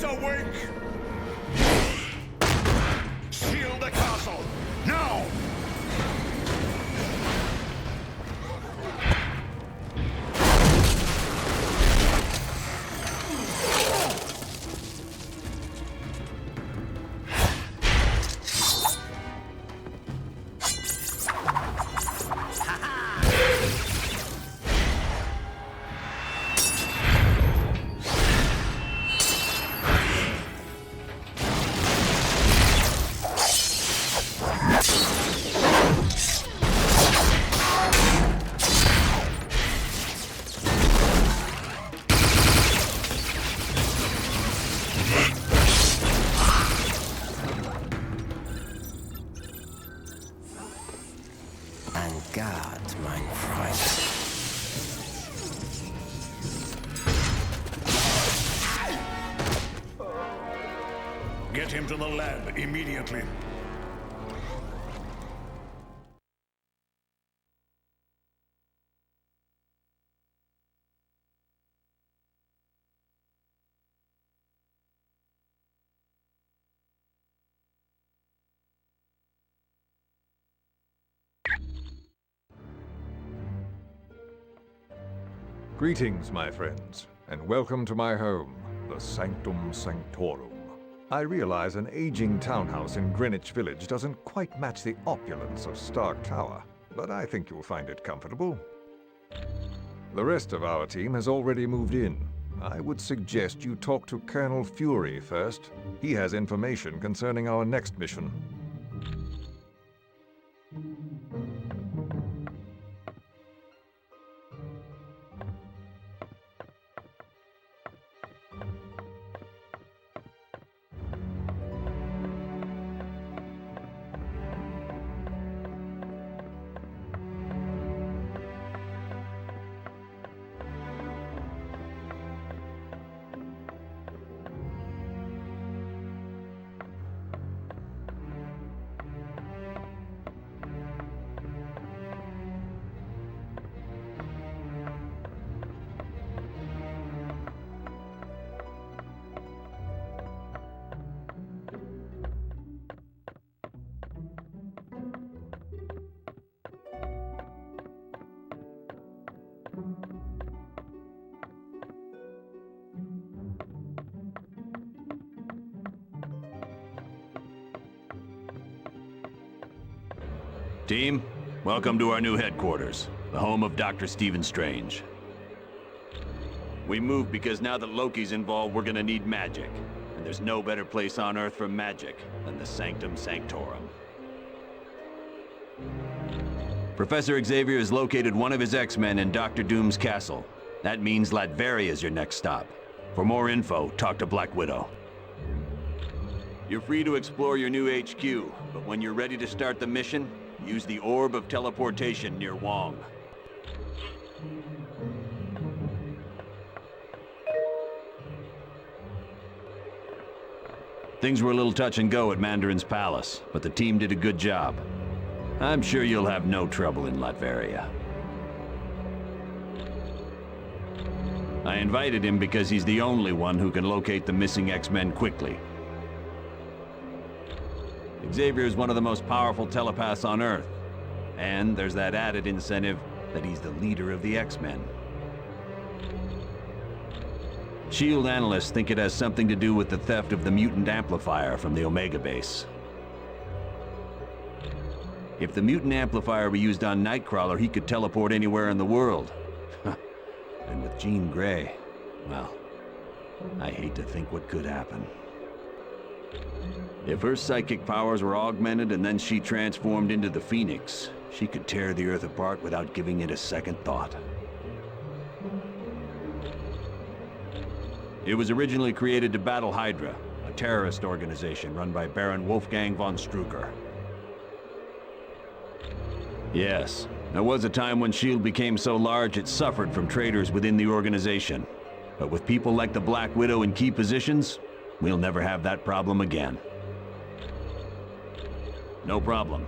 awake! Shield the castle! Now! Get him to the lab immediately. Greetings, my friends, and welcome to my home, the Sanctum Sanctorum. I realize an aging townhouse in Greenwich Village doesn't quite match the opulence of Stark Tower, but I think you'll find it comfortable. The rest of our team has already moved in. I would suggest you talk to Colonel Fury first. He has information concerning our next mission. Team, welcome to our new headquarters, the home of Dr. Strange. We moved because now that Loki's involved, we're gonna need magic. And there's no better place on Earth for magic than the Sanctum Sanctorum. Professor Xavier has located one of his X-Men in Dr. Doom's castle. That means Latveria is your next stop. For more info, talk to Black Widow. You're free to explore your new HQ, but when you're ready to start the mission, use the Orb of Teleportation near Wong. Things were a little touch and go at Mandarin's Palace, but the team did a good job. I'm sure you'll have no trouble in Latveria. I invited him because he's the only one who can locate the missing X-Men quickly. Xavier is one of the most powerful telepaths on Earth. And there's that added incentive that he's the leader of the X-Men. SHIELD analysts think it has something to do with the theft of the mutant amplifier from the Omega base. If the mutant amplifier were used on Nightcrawler, he could teleport anywhere in the world. And with Jean Grey, well, I hate to think what could happen. If her psychic powers were augmented and then she transformed into the Phoenix, she could tear the Earth apart without giving it a second thought. It was originally created to battle Hydra, a terrorist organization run by Baron Wolfgang von Strucker. Yes, there was a time when SHIELD became so large it suffered from traitors within the organization. But with people like the Black Widow in key positions, we'll never have that problem again. No problem.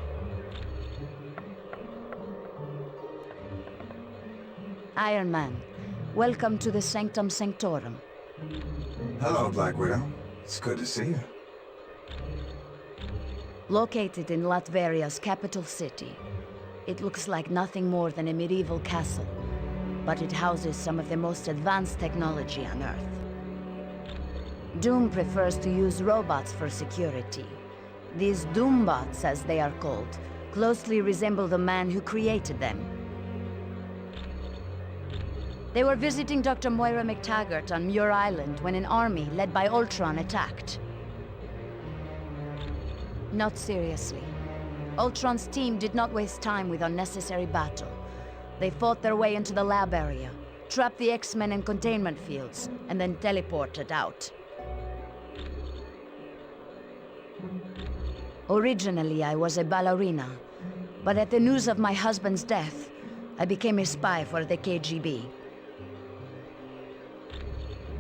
Iron Man, welcome to the Sanctum Sanctorum. Hello, Black Widow. It's good to see you. Located in Latveria's capital city, it looks like nothing more than a medieval castle, but it houses some of the most advanced technology on Earth. Doom prefers to use robots for security. These Doombots, as they are called, closely resemble the man who created them. They were visiting Dr. Moira McTaggart on Muir Island when an army led by Ultron attacked. Not seriously. Ultron's team did not waste time with unnecessary battle. They fought their way into the lab area, trapped the X-Men in containment fields, and then teleported out. Originally, I was a ballerina, but at the news of my husband's death, I became a spy for the KGB.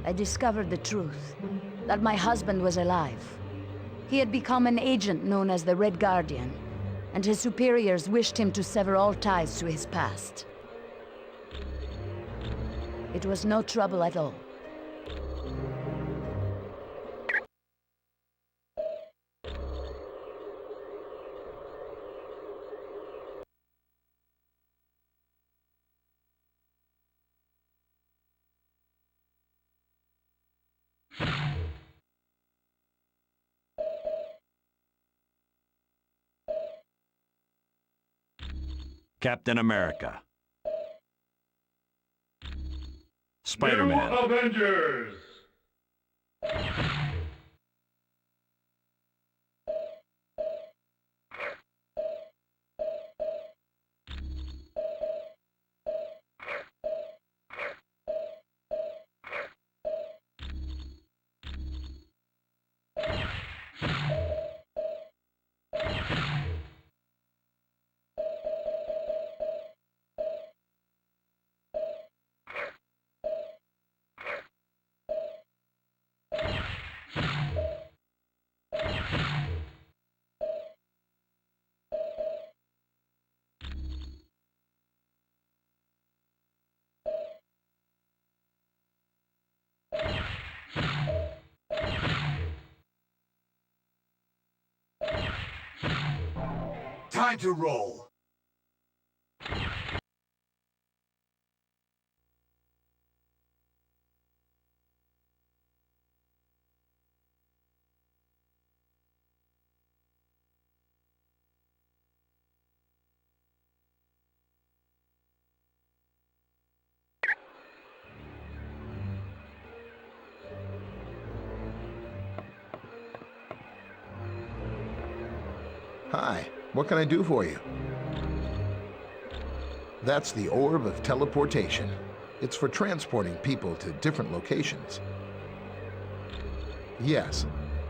I discovered the truth, that my husband was alive. He had become an agent known as the Red Guardian, and his superiors wished him to sever all ties to his past. It was no trouble at all. Captain America. Spider-Man. New Avengers! Time to roll. Hi, what can I do for you? That's the Orb of Teleportation. It's for transporting people to different locations. Yes,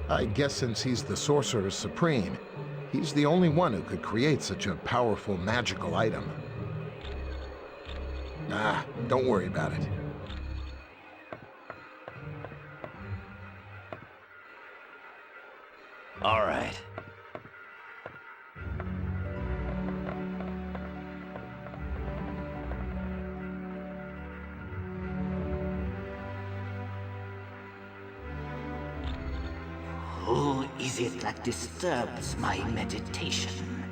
I guess since he's the Sorcerer Supreme, he's the only one who could create such a powerful magical item. Ah, don't worry about it. All right. Who is it that disturbs my meditation?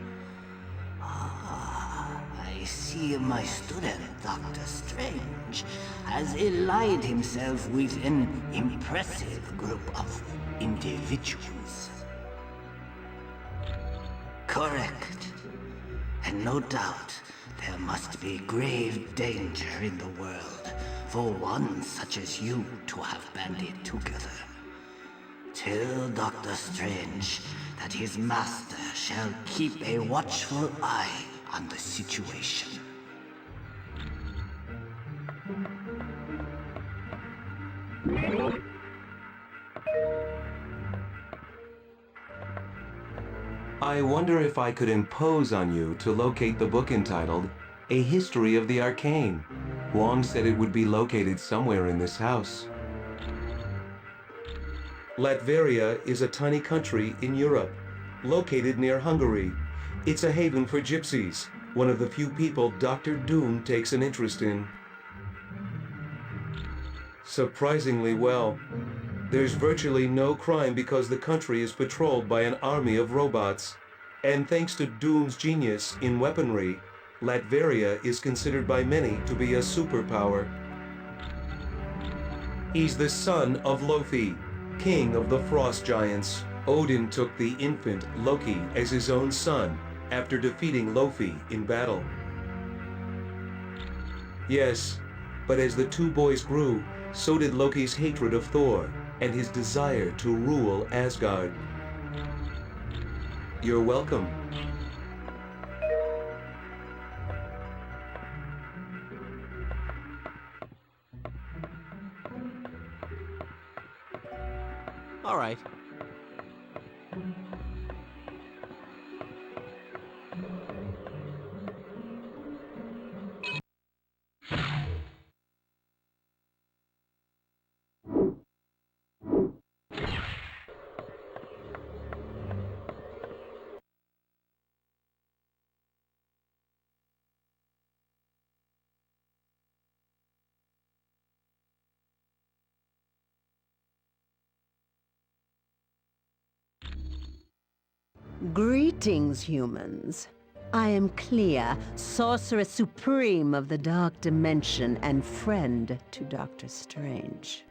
I see my student, Dr. Strange, has allied himself with an impressive group of individuals. Correct. And no doubt, there must be grave danger in the world for one such as you to have banded together. Tell Dr. Strange that his master shall keep a watchful eye on the situation. I wonder if I could impose on you to locate the book entitled A History of the Arcane. Wong said it would be located somewhere in this house. Latveria is a tiny country in Europe, located near Hungary. It's a haven for gypsies, one of the few people Dr. Doom takes an interest in. Surprisingly well. There's virtually no crime because the country is patrolled by an army of robots. And thanks to Doom's genius in weaponry, Latveria is considered by many to be a superpower. He's the son of Loki, king of the frost giants. Odin took the infant Loki as his own son after defeating Loki in battle. Yes, but as the two boys grew, so did Loki's hatred of Thor and his desire to rule Asgard. You're welcome. All right. Greetings, humans. I am Clea, Sorceress Supreme of the Dark Dimension and friend to Dr. Strange.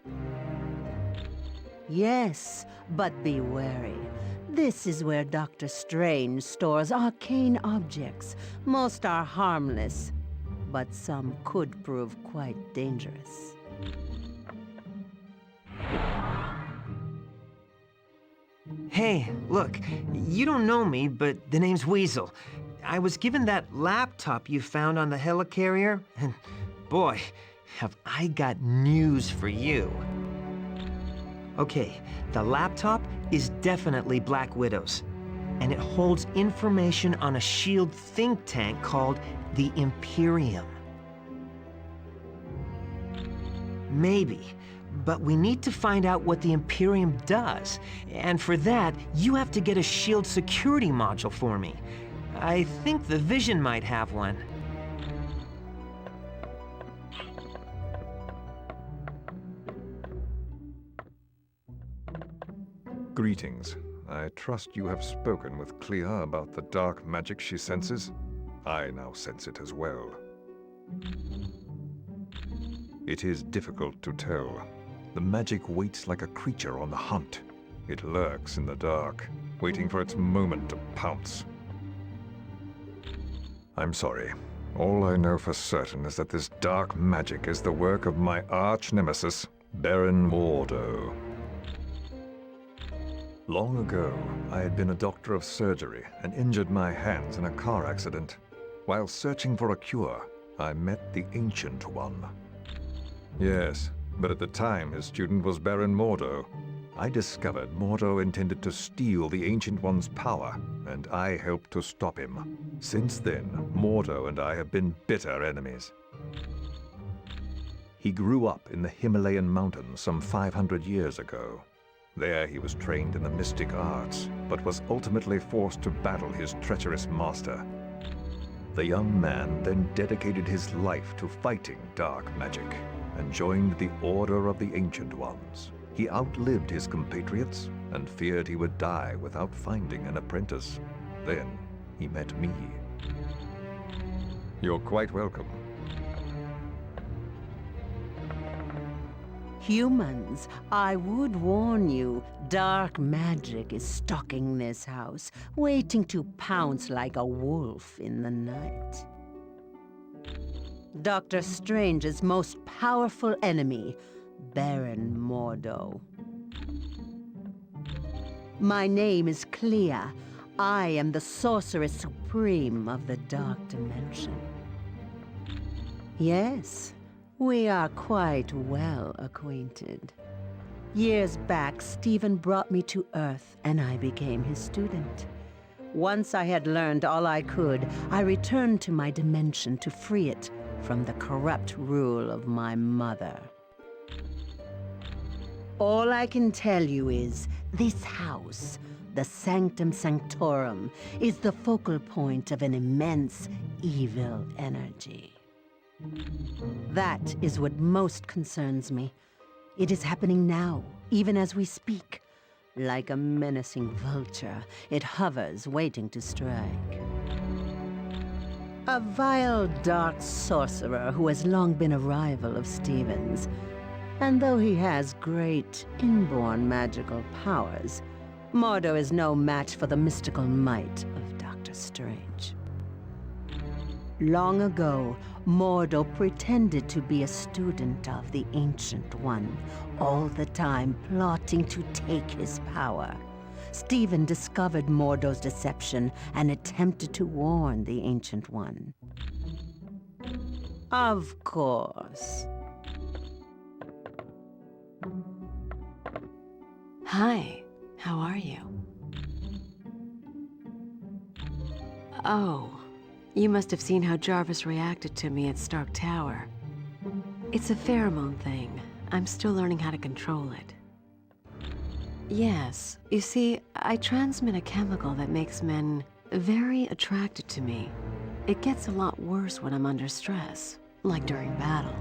Yes, but be wary. This is where Dr. Strange stores arcane objects. Most are harmless, but some could prove quite dangerous. Hey, look, you don't know me, but the name's Weasel. I was given that laptop you found on the helicarrier, and boy, have I got news for you. Okay, the laptop is definitely Black Widow's, and it holds information on a SHIELD think tank called the Imperium. Maybe. But we need to find out what the Imperium does. And for that, you have to get a SHIELD security module for me. I think the Vision might have one. Greetings. I trust you have spoken with Clea about the dark magic she senses. I now sense it as well. It is difficult to tell. The magic waits like a creature on the hunt. It lurks in the dark, waiting for its moment to pounce. I'm sorry. All I know for certain is that this dark magic is the work of my arch-nemesis, Baron Mordo. Long ago, I had been a doctor of surgery and injured my hands in a car accident. While searching for a cure, I met the Ancient One. Yes, but at the time his student was Baron Mordo. I discovered Mordo intended to steal the Ancient One's power, and I helped to stop him. Since then, Mordo and I have been bitter enemies. He grew up in the Himalayan mountains some 500 years ago. There he was trained in the mystic arts, but was ultimately forced to battle his treacherous master. The young man then dedicated his life to fighting dark magic, and joined the Order of the Ancient Ones. He outlived his compatriots and feared he would die without finding an apprentice. Then he met me. You're quite welcome. Humans, I would warn you, dark magic is stalking this house, waiting to pounce like a wolf in the night. Dr. Strange's most powerful enemy, Baron Mordo. My name is Clea. I am the Sorceress Supreme of the Dark Dimension. Yes, we are quite well acquainted. Years back, Stephen brought me to Earth, and I became his student. Once I had learned all I could, I returned to my dimension to free it from the corrupt rule of my mother. All I can tell you is, this house, the Sanctum Sanctorum, is the focal point of an immense evil energy. That is what most concerns me. It is happening now, even as we speak. Like a menacing vulture, it hovers, waiting to strike. A vile, dark sorcerer who has long been a rival of Stephen's. And though he has great, inborn magical powers, Mordo is no match for the mystical might of Dr. Strange. Long ago, Mordo pretended to be a student of the Ancient One, all the time plotting to take his power. Stephen discovered Mordo's deception and attempted to warn the Ancient One. Of course. Hi, how are you? Oh, you must have seen how Jarvis reacted to me at Stark Tower. It's a pheromone thing. I'm still learning how to control it. Yes, you see, I transmit a chemical that makes men very attracted to me. It gets a lot worse when I'm under stress, like during battle.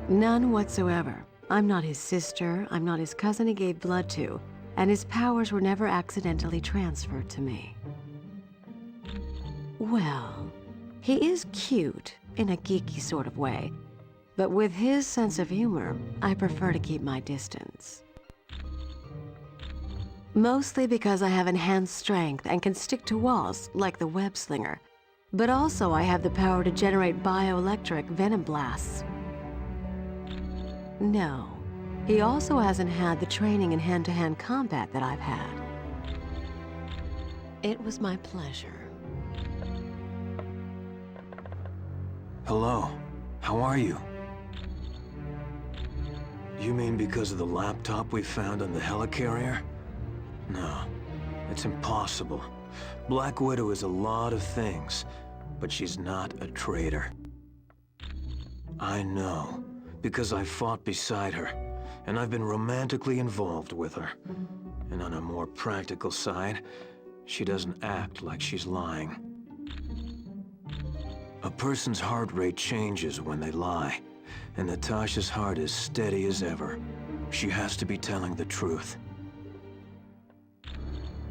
None whatsoever. I'm not his sister, I'm not his cousin he gave blood to, and his powers were never accidentally transferred to me. Well, he is cute, in a geeky sort of way, but with his sense of humor, I prefer to keep my distance. Mostly because I have enhanced strength and can stick to walls like the web slinger, but also I have the power to generate bioelectric venom blasts. No, he also hasn't had the training in hand-to-hand combat that I've had. It was my pleasure. Hello. How are you? You mean because of the laptop we found on the helicarrier? No, it's impossible. Black Widow is a lot of things, but she's not a traitor. I know, because I fought beside her, and I've been romantically involved with her. And on a more practical side, she doesn't act like she's lying. A person's heart rate changes when they lie, and Natasha's heart is steady as ever. She has to be telling the truth.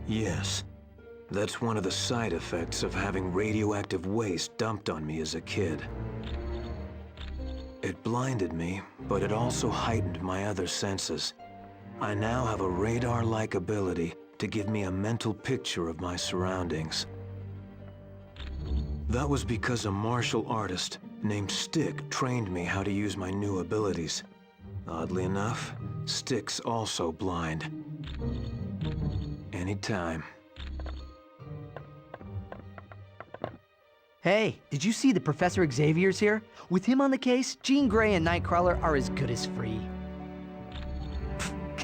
Yes, that's one of the side effects of having radioactive waste dumped on me as a kid. It blinded me, but it also heightened my other senses. I now have a radar-like ability to give me a mental picture of my surroundings. That was because a martial artist named Stick trained me how to use my new abilities. Oddly enough, Stick's also blind. Anytime. Hey, did you see that Professor Xavier's here? With him on the case, Jean Grey and Nightcrawler are as good as free.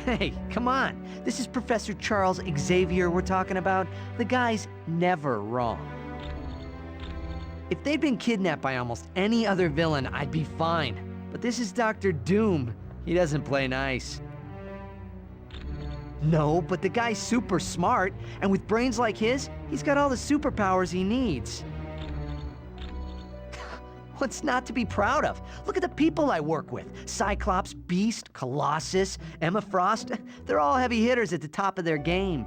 Hey, come on. This is Professor Charles Xavier we're talking about. The guy's never wrong. If they'd been kidnapped by almost any other villain, I'd be fine. But this is Dr. Doom. He doesn't play nice. No, but the guy's super smart, and with brains like his, he's got all the superpowers he needs. What's not to be proud of? Look at the people I work with. Cyclops, Beast, Colossus, Emma Frost. They're all heavy hitters at the top of their game.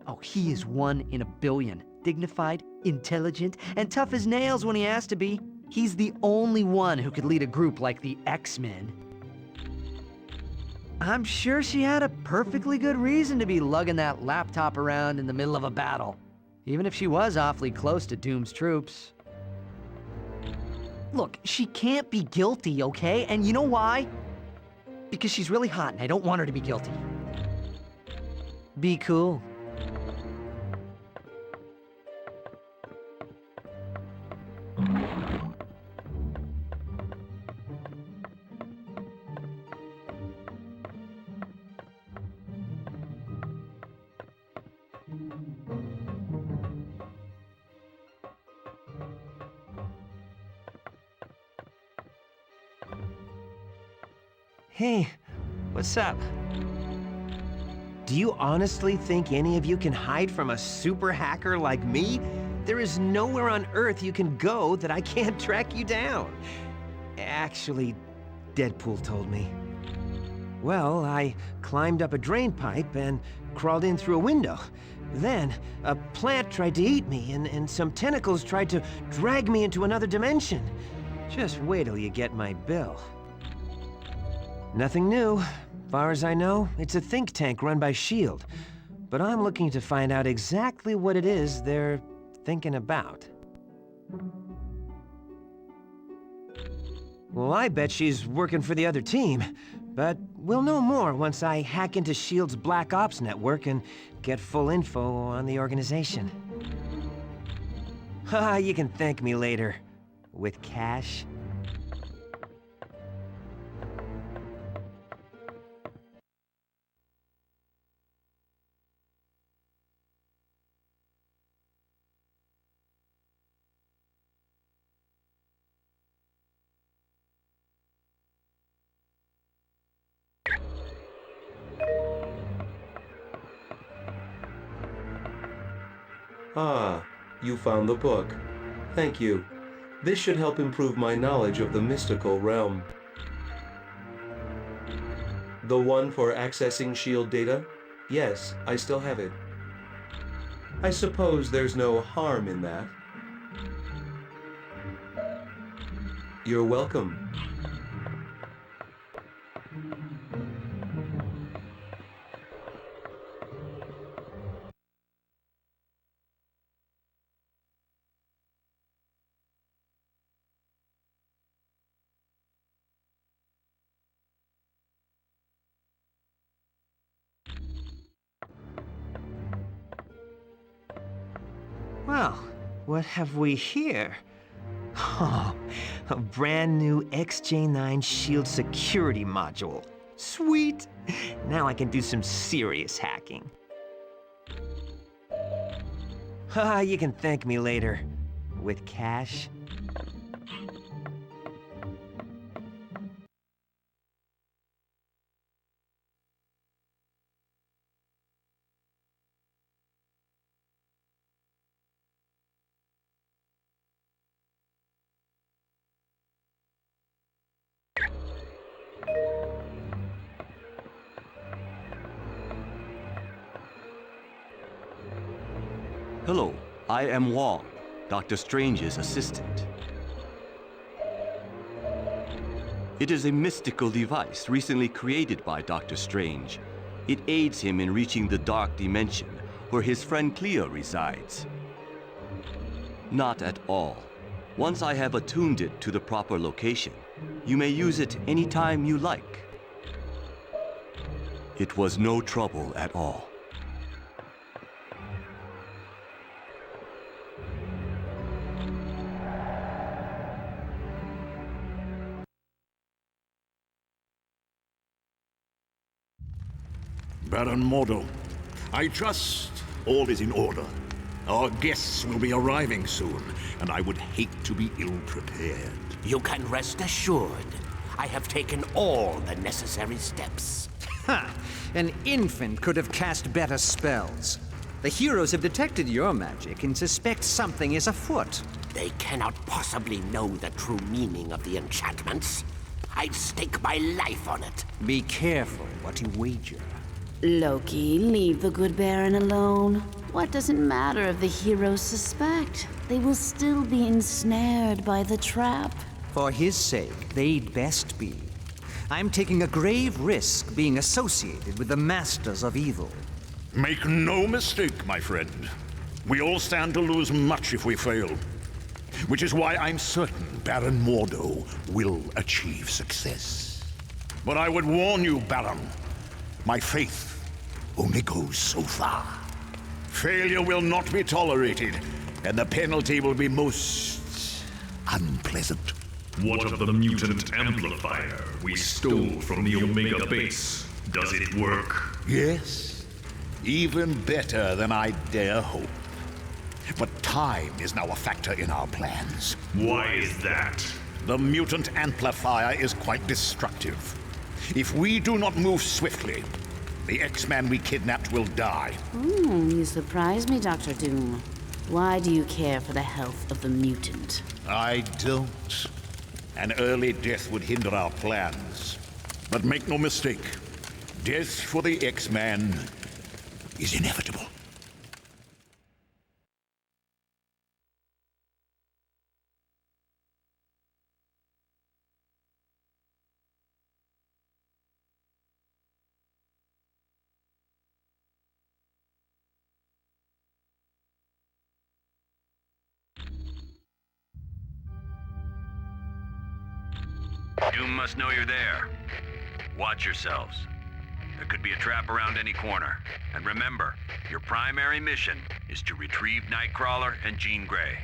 Oh, he is one in a billion. Dignified, intelligent, and tough as nails when he has to be. He's the only one who could lead a group like the X-Men. I'm sure she had a perfectly good reason to be lugging that laptop around in the middle of a battle, even if she was awfully close to Doom's troops. Look, she can't be guilty, okay? And you know why? Because she's really hot and I don't want her to be guilty. Be cool. Hey, what's up? Do you honestly think any of you can hide from a super hacker like me? There is nowhere on Earth you can go that I can't track you down. Actually, Deadpool told me. Well, I climbed up a drain pipe and crawled in through a window. Then, a plant tried to eat me, and some tentacles tried to drag me into another dimension. Just wait till you get my bill. Nothing new. Far as I know, it's a think tank run by S.H.I.E.L.D. But I'm looking to find out exactly what it is they're thinking about. Well, I bet she's working for the other team. But we'll know more once I hack into S.H.I.E.L.D.'s Black Ops network and get full info on the organization. Haha, you can thank me later. With cash. Ah, you found the book. Thank you. This should help improve my knowledge of the mystical realm. The one for accessing S.H.I.E.L.D. data? Yes, I still have it. I suppose there's no harm in that. You're welcome. Well, what have we here? Oh, a brand new XJ9 S.H.I.E.L.D. security module. Sweet! Now I can do some serious hacking. Haha, you can thank me later. With cash. Hello, I am Wong, Dr. Strange's assistant. It is a mystical device recently created by Dr. Strange. It aids him in reaching the dark dimension where his friend Clea resides. Not at all. Once I have attuned it to the proper location, you may use it anytime you like. It was no trouble at all. Baron Mordo, I trust all is in order. Our guests will be arriving soon, and I would hate to be ill-prepared. You can rest assured. I have taken all the necessary steps. Ha! An infant could have cast better spells. The heroes have detected your magic and suspect something is afoot. They cannot possibly know the true meaning of the enchantments. I'd stake my life on it. Be careful what you wager. Loki, leave the good Baron alone. What does it matter if the heroes suspect? They will still be ensnared by the trap. For his sake, they'd best be. I'm taking a grave risk being associated with the masters of evil. Make no mistake, my friend. We all stand to lose much if we fail. Which is why I'm certain Baron Mordo will achieve success. But I would warn you, Baron, my faith only goes so far. Failure will not be tolerated, and the penalty will be most unpleasant. What of the mutant amplifier we stole from the Omega base? Does it work? Yes, even better than I dare hope. But time is now a factor in our plans. Why is that? The mutant amplifier is quite destructive. If we do not move swiftly, the X-Man we kidnapped will die. You surprise me, Dr. Doom. Why do you care for the health of the mutant? I don't. An early death would hinder our plans. But make no mistake, death for the X-Man is inevitable. Doom must know you're there. Watch yourselves. There could be a trap around any corner. And remember, your primary mission is to retrieve Nightcrawler and Jean Grey.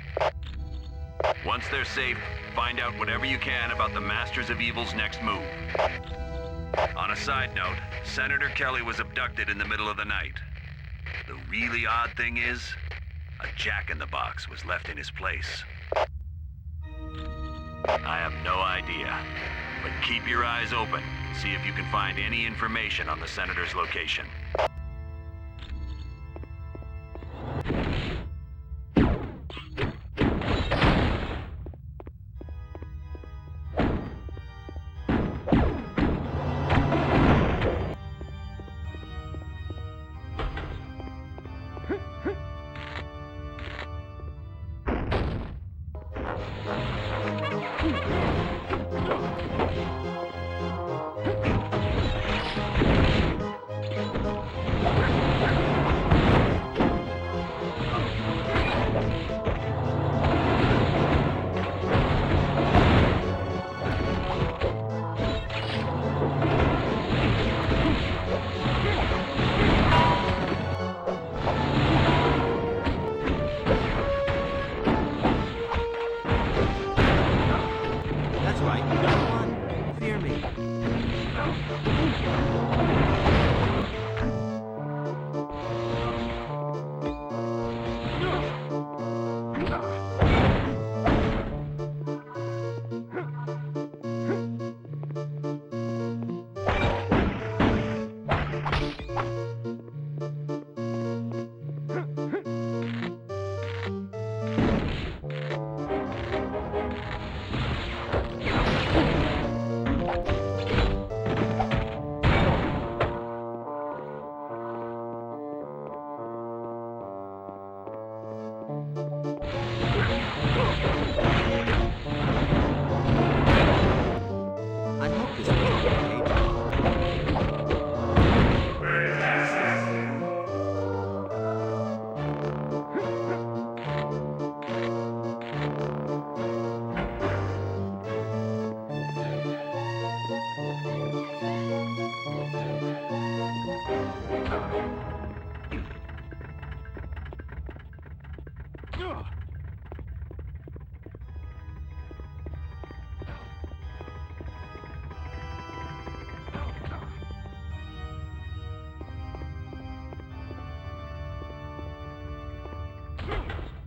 Once they're safe, find out whatever you can about the Masters of Evil's next move. On a side note, Senator Kelly was abducted in the middle of the night. The really odd thing is, a jack-in-the-box was left in his place. I have no idea, but keep your eyes open. See if you can find any information on the Senator's location.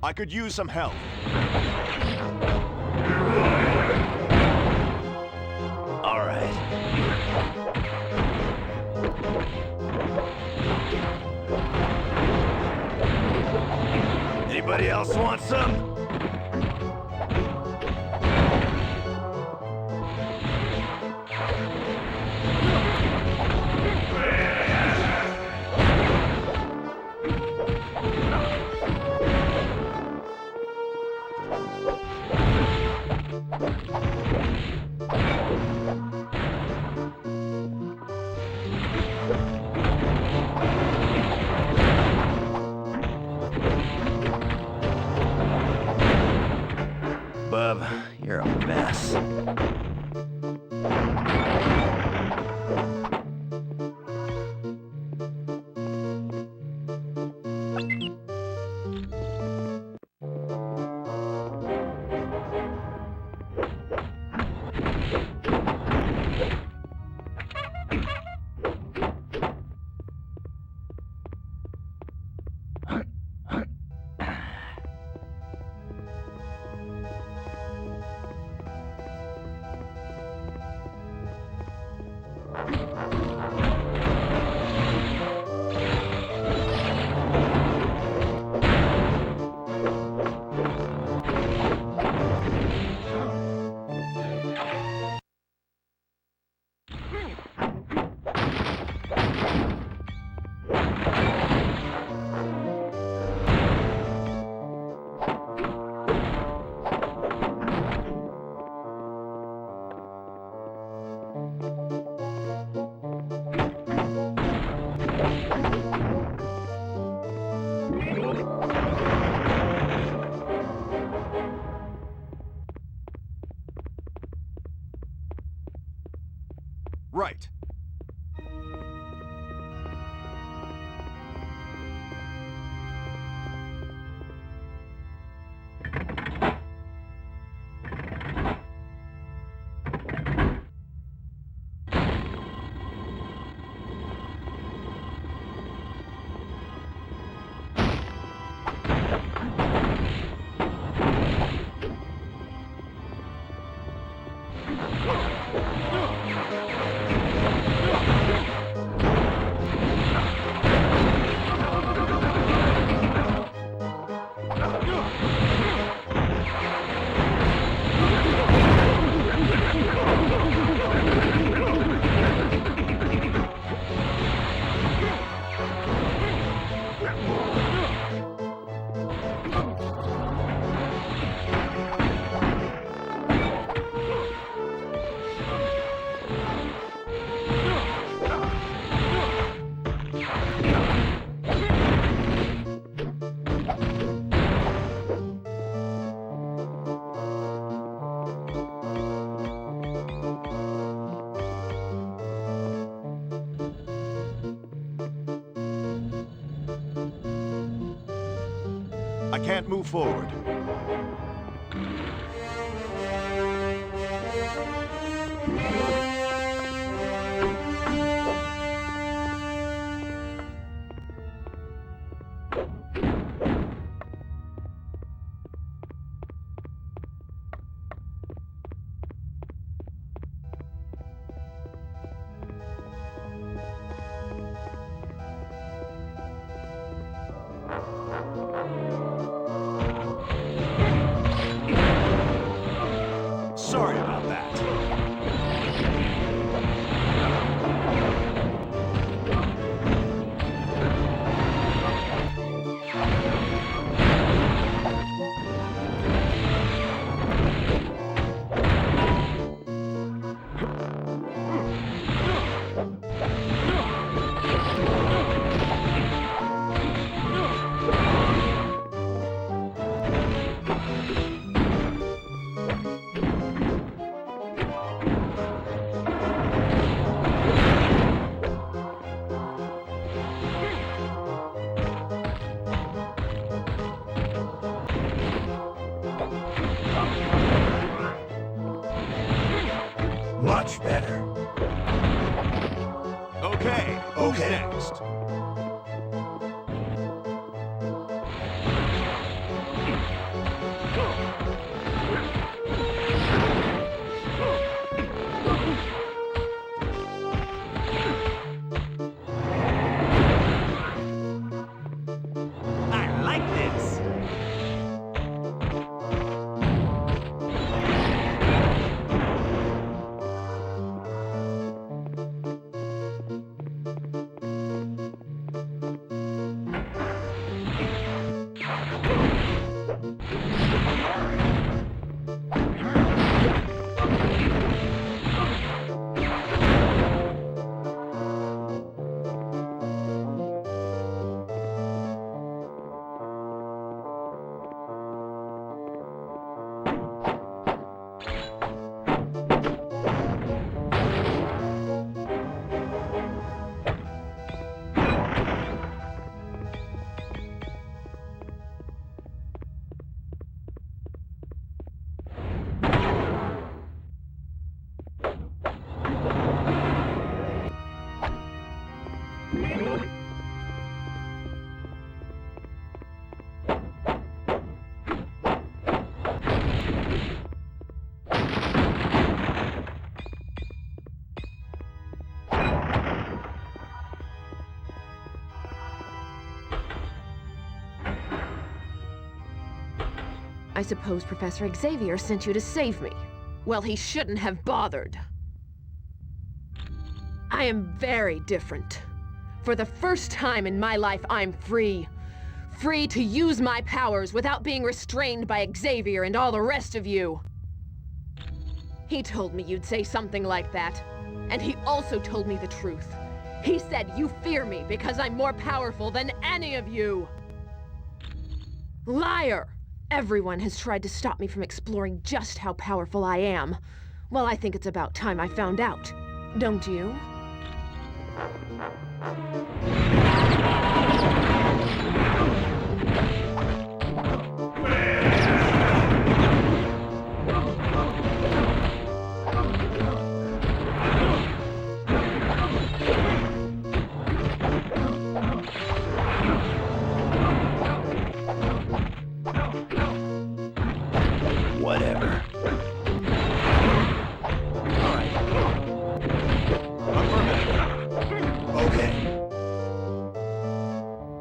I could use some help. All right. Anybody else want some? Right. I can't move forward. Sorry about that. Much better. Okay, who's next? I like this! I suppose Professor Xavier sent you to save me. Well, he shouldn't have bothered. I am very different. For the first time in my life, I'm free. Free to use my powers without being restrained by Xavier and all the rest of you. He told me you'd say something like that. And he also told me the truth. He said you fear me because I'm more powerful than any of you. Liar! Everyone has tried to stop me from exploring just how powerful I am. Well, I think it's about time I found out. Don't you? Whatever. Okay.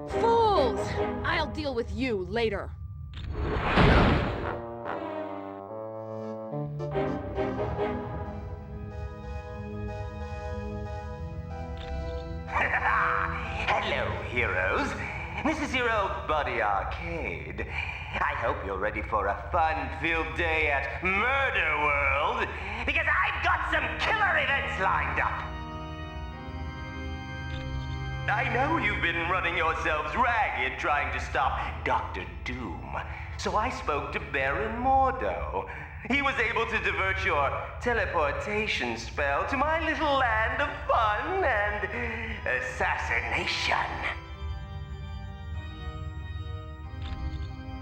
Fools! I'll deal with you later. Hello, heroes. This is your old buddy Arcade. I hope you're ready for a fun-filled day at Murder World, because I've got some killer events lined up. I know you've been running yourselves ragged trying to stop Dr. Doom, so I spoke to Baron Mordo. He was able to divert your teleportation spell to my little land of fun and assassination.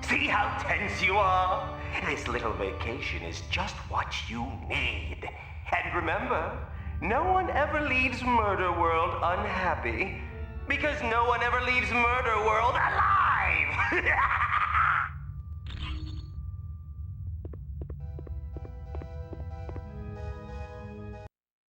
See how tense you are? This little vacation is just what you need. And remember, no one ever leaves Murder World unhappy, because no one ever leaves Murder World alive!